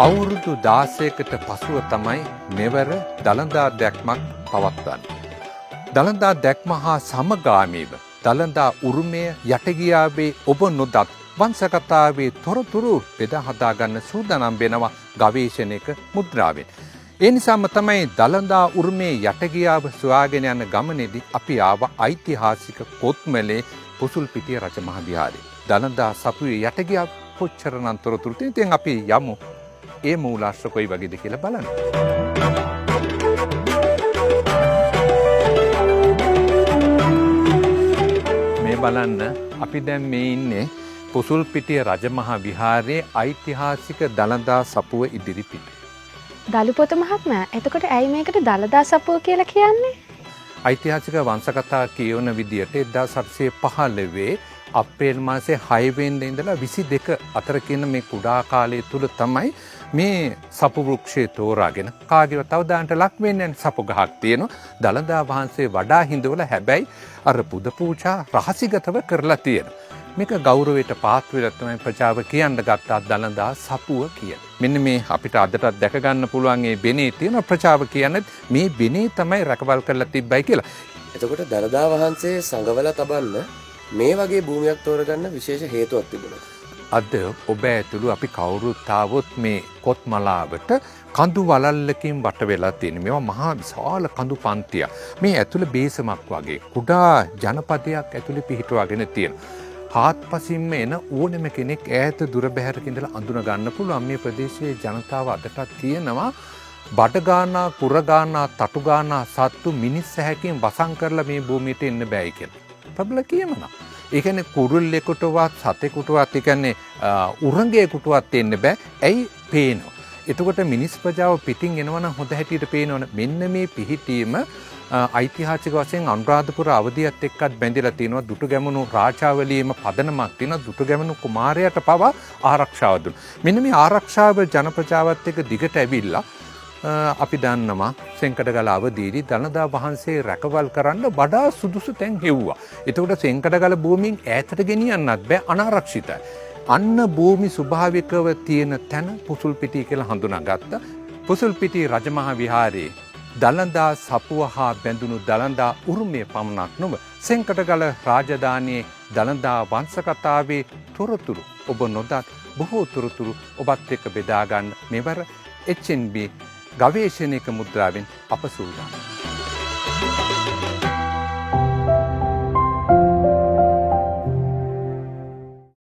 අවුරුදු 16කට පසුව තමයි මෙවර දළදා දැක්මක් පවත්වන්නේ. දළදා දැක්ම හා සමගාමීව දළදා උරුමය යටගියාවේ ඔබ නොදත් වංශකතාවේ තොරතුරු බෙදා හදාගන්න සූදානම් වෙනවා ගවේෂණයක මුද්‍රාවෙන්. ඒ නිසාම තමයි දළදා උරුමේ යටගියාව සොයාගෙන යන ගමනේදී අපි ආව ඓතිහාසික කොත්මලේ පුසුල්පිටිය රජමහා විහාරේ. දළදා සපුවේ යටගියා කොච්චරනම් තොරතුරු තියෙනවද? ඉතින් අපි යමු ඒ මූලාශ්‍ර කොයි වගේද කියලා බලන්න. මේ බලන්න අපි දැන් මේ ඉන්නේ පුසුල්පිටිය රජමහා විහාරයේ ඓතිහාසික දළදා සපුව ඉදිරිපිට. දලුපොත මහත්මයා, එතකොට ඇයි මේකට දළදා සපුව කියලා කියන්නේ? ඓතිහාසික වංශකථා කියවන විදියට 1715 අප්‍රේල් මාසේ 6 වෙනිදා ඉඳලා 22 අතර කියන මේ කුඩා කාලය තුල තමයි මේ සපු වෘක්ෂය තෝරාගෙන කාගේවත් අවධානයට ලක් වෙන්නේ නැහැ. සපු ගහක් තියෙනවා. දළදා වහන්සේ වඩා හිඳවල හැබැයි අර පුද පූජා රහසිගතව කරලා තියෙනවා. මේක ගෞරවයට පාත්‍ර වෙලා තමයි ප්‍රජාව කියන්න ගත්තා දළදා සපුව කියලා. මෙන්න මේ අපිට අදටත් දැක ගන්න පුළුවන් මේ බෙනේ තියෙන ප්‍රජාව කියන්නේ මේ බෙනේ තමයි රැකවල් කරලා තිබ්බයි කියලා. එතකොට දළදා වහන්සේ සංගවලා තබන්න මේ වගේ භූමියක් තෝරගන්න විශේෂ හේතුවක් තිබුණා. අද ඔබ ඇතුළු අපි කවුරුත් ආවොත් මේ කොත්මලාවට කඳු වලල්ලකින් වට වෙලා තියෙන මේවා මහා විශාල කඳු පන්තියක්. මේ ඇතුළේ බේසමක් වගේ කුඩා ජනපදයක් ඇතුළේ පිහිටුවාගෙන තියෙනවා. හාත්පසින්ම එන ඕනෙම කෙනෙක් ඈත දුර බැහැරක ඉඳලා අඳුන ගන්න පුළුවන් මේ ප්‍රදේශයේ ජනතාව අදටත් කියනවා බඩගානා කුරගානා තටුගානා සත්තු මිනිස් ඇහැකින් වසන් කරලා මේ භූමියට එන්න බෑයි කියලා. ප්‍රබල කියමන. ඒ කියන්නේ කුරුල්ලෙකුටවත් සතෙකුටවත් ඒ කියන්නේ උරංගයෙකුටවත් එන්න බෑ. ඇයි පේනවා. එතකොට මිනිස් ප්‍රජාව පිටින් එනවනම් හොඳ හැටියට පේනවනේ. මෙන්න මේ පිහිටීම ඓතිහාසික වශයෙන් අනුරාධපුර අවධියත් එක්කත් බැඳිලා තියෙනවා. දුටුගැමුණු රාජාවලියේම පදනමක් තියෙනවා. දුටුගැමුණු කුමාරයාට පවා ආරක්ෂාව දුන්නා. මෙන්න මේ ආරක්ෂාව ජන ප්‍රජාවත් එක්ක දිගට ඇවිල්ලා අපි දන්නවා සෙන්කඩගල අවදීදී දළදා වහන්සේ රැකවල් කරන්න වඩා සුදුසු තැන් හෙව්වා. එතකොට සෙන්කඩගල භූමියෙන් ඈතට ගෙනියන්නත් බෑ, අනාරක්ෂිතයි. අන්න භූමි ස්වභාවිකව තියෙන තැන පුසුල්පිටිය කියලා හඳුනාගත්තා. පුසුල්පිටිය රජමහා විහාරයේ දළදා සපුව හා බැඳුණු දළදා උරුමය පමණක් නොව සෙන්කඩගල රාජධානියේ දළදා වංශකතාවේ තොරතුරු ඔබ නොදත් බොහෝ තොරතුරු ඔබත් එක්ක බෙදා ගන්න මෙවර HNB ගවේෂණයක මුද්‍රාවෙන් අප සූදානම්.